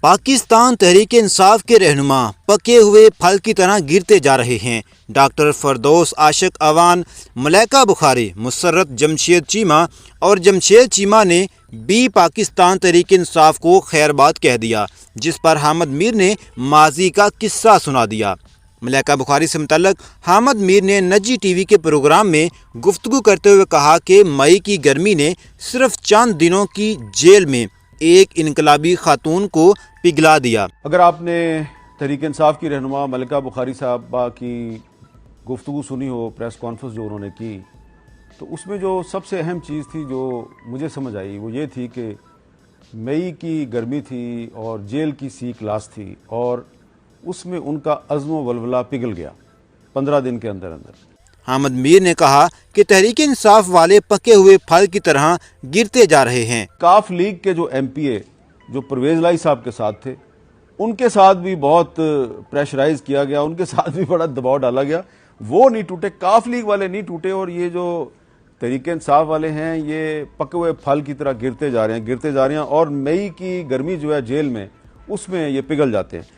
पाकिस्तान तहरीक इंसाफ के रहनुमा पके हुए फल की तरह गिरते जा रहे हैं। डॉक्टर फरदौस आशिक अवान, मलाइका बुखारी, मुसर्रत जमशेद चीमा और जमशेद चीमा ने भी पाकिस्तान तहरीक इंसाफ को खैरबाद कह दिया, जिस पर हामिद मीर ने माजी का किस्सा सुना दिया। मलाइका बुखारी से मुतल्लक हामिद मीर ने नजी टीवी के प्रोग्राम में गुफ्तगू करते हुए कहा कि मई की गर्मी ने सिर्फ चंद दिनों की जेल में एक इनकलाबी खातून को पिघला दिया। अगर आपने तहरीक इंसाफ की रहनुमा मलाइका बुखारी साहबा की गुफ्तगू सुनी हो, प्रेस कॉन्फ्रेंस जो उन्होंने की, तो उसमें जो सबसे अहम चीज़ थी जो मुझे समझ आई वो ये थी कि मई की गर्मी थी और जेल की सी क्लास थी और उसमें उनका अज़्म वलवला पिघल गया 15 दिन के अंदर अंदर। हामिद मीर ने कहा कि तहरीक इंसाफ वाले पके हुए फल की तरह गिरते जा रहे हैं। काफ लीग के जो MPA जो परवेज लाई साहब के साथ थे, उनके साथ भी बहुत प्रेशराइज किया गया, उनके साथ भी बड़ा दबाव डाला गया, वो नहीं टूटे, काफ लीग वाले नहीं टूटे और ये जो तहरीक इंसाफ वाले हैं ये पके हुए फल की तरह गिरते जा रहे हैं और मई की गर्मी जो है जेल में उसमें ये पिघल जाते हैं।